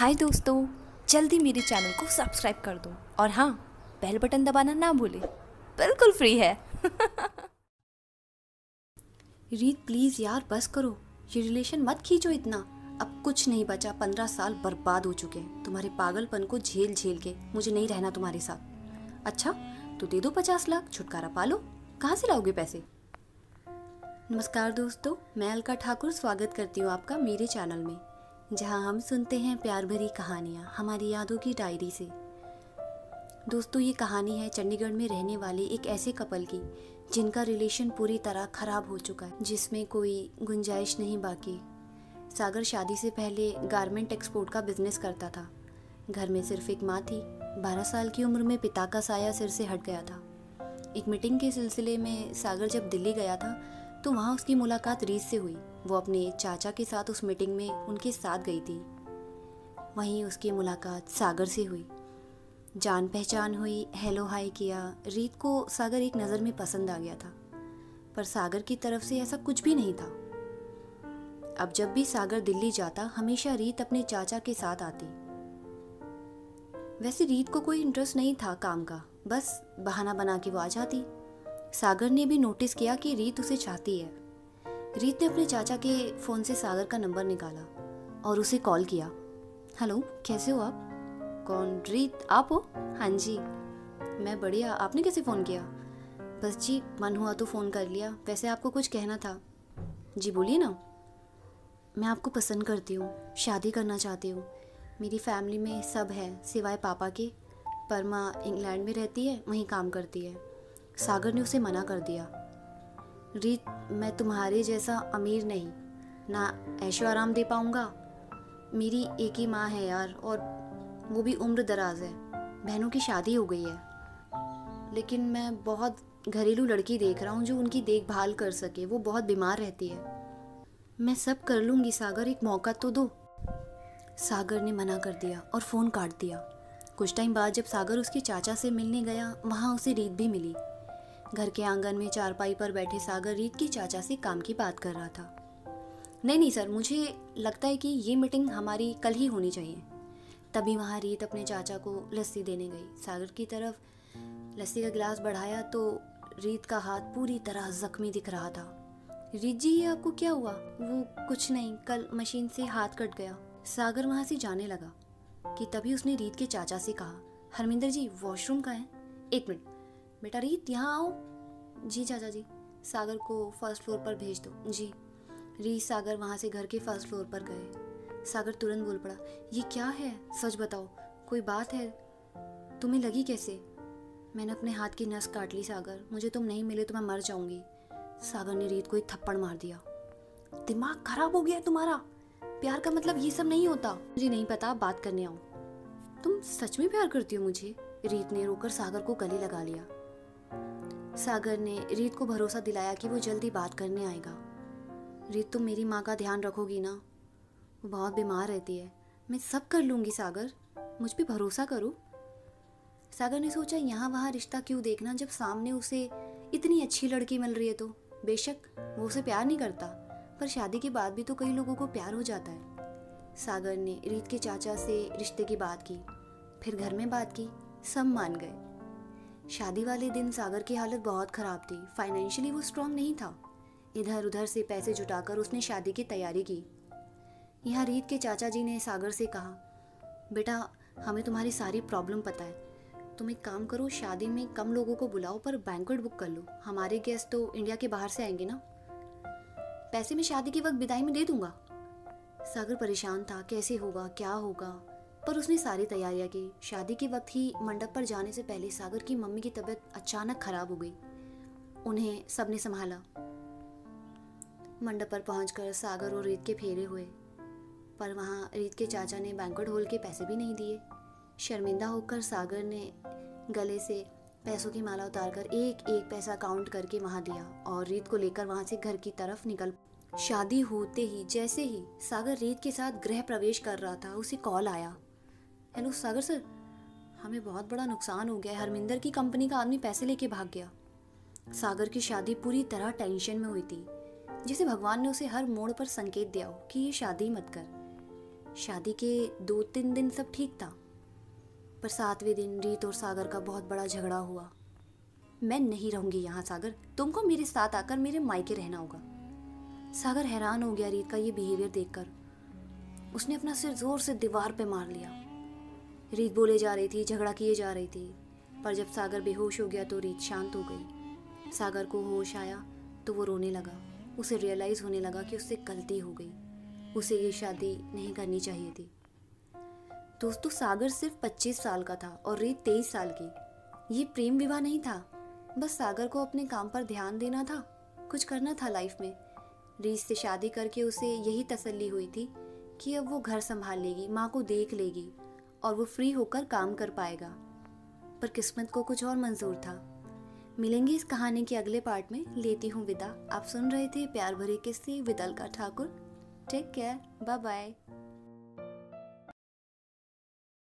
हाय दोस्तों, जल्दी मेरे चैनल को सब्सक्राइब कर दो और हाँ, बेल बटन दबाना ना भूलें। बिल्कुल फ्री है। रीत प्लीज़ यार बस करो, ये रिलेशन मत खींचो इतना। अब कुछ नहीं बचा, 15 साल बर्बाद हो चुके हैं तुम्हारे पागलपन को झेल झेल के। मुझे नहीं रहना तुम्हारे साथ। अच्छा तो दे दो 50 लाख, छुटकारा पालो। कहाँ से लाओगे पैसे? नमस्कार दोस्तों, मैं अलका ठाकुर स्वागत करती हूँ आपका मेरे चैनल में, जहाँ हम सुनते हैं प्यार भरी कहानियाँ हमारी यादों की डायरी से। दोस्तों ये कहानी है चंडीगढ़ में रहने वाले एक ऐसे कपल की जिनका रिलेशन पूरी तरह खराब हो चुका है, जिसमें कोई गुंजाइश नहीं बाकी। सागर शादी से पहले गारमेंट एक्सपोर्ट का बिजनेस करता था। घर में सिर्फ एक माँ थी। 12 साल की उम्र में पिता का साया सिर से हट गया था। एक मीटिंग के सिलसिले में सागर जब दिल्ली गया था तो वहाँ उसकी मुलाकात रीत से हुई। वो अपने चाचा के साथ उस मीटिंग में उनके साथ गई थी। वहीं उसकी मुलाकात सागर से हुई। जान पहचान हुई, हेलो हाय किया। रीत को सागर एक नज़र में पसंद आ गया था, पर सागर की तरफ से ऐसा कुछ भी नहीं था। अब जब भी सागर दिल्ली जाता हमेशा रीत अपने चाचा के साथ आती। वैसे रीत को कोई इंटरेस्ट नहीं था काम का, बस बहाना बना के वो आ जाती। सागर ने भी नोटिस किया कि रीत उसे चाहती है। रीत ने अपने चाचा के फ़ोन से सागर का नंबर निकाला और उसे कॉल किया। हेलो, कैसे हो आप? कौन? रीत आप हो? हाँ जी, मैं बढ़िया। आपने कैसे फ़ोन किया? बस जी, मन हुआ तो फ़ोन कर लिया। वैसे आपको कुछ कहना था। जी बोलिए ना। मैं आपको पसंद करती हूँ, शादी करना चाहती हूँ। मेरी फैमिली में सब है सिवाय पापा के, पर माँ इंग्लैंड में रहती है, वहीं काम करती है। सागर ने उसे मना कर दिया। रीत, मैं तुम्हारे जैसा अमीर नहीं, ना ऐशो आराम दे पाऊँगा। मेरी एक ही माँ है यार, और वो भी उम्र दराज है। बहनों की शादी हो गई है, लेकिन मैं बहुत घरेलू लड़की देख रहा हूँ जो उनकी देखभाल कर सके। वो बहुत बीमार रहती है। मैं सब कर लूँगी सागर, एक मौका तो दो। सागर ने मना कर दिया और फ़ोन काट दिया। कुछ टाइम बाद जब सागर उसके चाचा से मिलने गया, वहाँ उसे रीत भी मिली। घर के आंगन में चारपाई पर बैठे सागर रीत के चाचा से काम की बात कर रहा था। नहीं सर, मुझे लगता है कि ये मीटिंग हमारी कल ही होनी चाहिए। तभी वहाँ रीत अपने चाचा को लस्सी देने गई। सागर की तरफ लस्सी का गिलास बढ़ाया तो रीत का हाथ पूरी तरह जख्मी दिख रहा था। रीत जी, ये आपको क्या हुआ? वो कुछ नहीं, कल मशीन से हाथ कट गया। सागर वहाँ से जाने लगा कि तभी उसने रीत के चाचा से कहा, हरमिंदर जी वॉशरूम कहाँ है? 1 मिनट बेटा, रीत यहाँ आओ। जी चाचा जी। सागर को फर्स्ट फ्लोर पर भेज दो। जी। रीत सागर वहाँ से घर के फर्स्ट फ्लोर पर गए। सागर तुरंत बोल पड़ा, ये क्या है? सच बताओ, कोई बात है? तुम्हें लगी कैसे? मैंने अपने हाथ की नस काट ली सागर, मुझे तुम नहीं मिले तो मैं मर जाऊंगी। सागर ने रीत को एक थप्पड़ मार दिया। दिमाग खराब हो गया है तुम्हारा? प्यार का मतलब ये सब नहीं होता। मुझे नहीं पता, बात करने आओ। तुम सच में प्यार करती हो मुझे? रीत ने रोकर सागर को गले लगा लिया। सागर ने रीत को भरोसा दिलाया कि वो जल्दी बात करने आएगा। रीत, तुम मेरी माँ का ध्यान रखोगी ना? वो बहुत बीमार रहती है। मैं सब कर लूँगी सागर, मुझ पे भरोसा करो। सागर ने सोचा यहाँ वहाँ रिश्ता क्यों देखना, जब सामने उसे इतनी अच्छी लड़की मिल रही है तो। बेशक वो उसे प्यार नहीं करता, पर शादी के बाद भी तो कई लोगों को प्यार हो जाता है। सागर ने रीत के चाचा से रिश्ते की बात की, फिर घर में बात की, सब मान गए। शादी वाले दिन सागर की हालत बहुत ख़राब थी। फाइनेंशियली वो स्ट्रांग नहीं था। इधर उधर से पैसे जुटाकर उसने शादी की तैयारी की। यहाँ रीत के चाचा जी ने सागर से कहा, बेटा हमें तुम्हारी सारी प्रॉब्लम पता है। तुम एक काम करो, शादी में कम लोगों को बुलाओ पर बैंक्वेट बुक कर लो। हमारे गेस्ट तो इंडिया के बाहर से आएंगे ना। पैसे मैं शादी के वक्त विदाई में दे दूंगा। सागर परेशान था, कैसे होगा, क्या होगा, पर उसने सारी तैयारियां की। शादी के वक्त ही मंडप पर जाने से पहले सागर की मम्मी की तबीयत अचानक खराब हो गई। उन्हें सबने संभाला। मंडप पर पहुंचकर सागर और रीत के फेरे हुए, पर वहाँ रीत के चाचा ने बैंक्वेट हॉल के पैसे भी नहीं दिए। शर्मिंदा होकर सागर ने गले से पैसों की माला उतारकर एक एक पैसा काउंट करके वहाँ दिया और रीत को लेकर वहाँ से घर की तरफ निकल। शादी होते ही जैसे ही सागर रीत के साथ गृह प्रवेश कर रहा था, उसे कॉल आया। हेलो सागर सर, हमें बहुत बड़ा नुकसान हो गया है। हरमिंदर की कंपनी का आदमी पैसे लेके भाग गया। सागर की शादी पूरी तरह टेंशन में हुई थी, जैसे भगवान ने उसे हर मोड़ पर संकेत दिया हो कि ये शादी मत कर। शादी के 2-3 दिन सब ठीक था, पर 7वें दिन रीत और सागर का बहुत बड़ा झगड़ा हुआ। मैं नहीं रहूंगी यहाँ सागर, तुमको मेरे साथ आकर मेरे मायके रहना होगा। सागर हैरान हो गया रीत का ये बिहेवियर देखकर। उसने अपना सिर जोर से दीवार पे मार लिया। रीत बोले जा रही थी, झगड़ा किए जा रही थी, पर जब सागर बेहोश हो गया तो रीत शांत हो गई। सागर को होश आया तो वो रोने लगा। उसे रियलाइज़ होने लगा कि उससे गलती हो गई, उसे ये शादी नहीं करनी चाहिए थी। दोस्तों, सागर सिर्फ 25 साल का था और रीत 23 साल की। ये प्रेम विवाह नहीं था, बस सागर को अपने काम पर ध्यान देना था, कुछ करना था लाइफ में। रीत से शादी करके उसे यही तसल्ली हुई थी कि अब वो घर संभाल लेगी, माँ को देख लेगी और वो फ्री होकर काम कर पाएगा। पर किस्मत को कुछ और मंजूर था। मिलेंगे इस कहानी के अगले पार्ट में। लेती हूँ विदा। आप सुन रहे थे प्यार भरे किस्से with Alka Thakur. Take care, bye bye.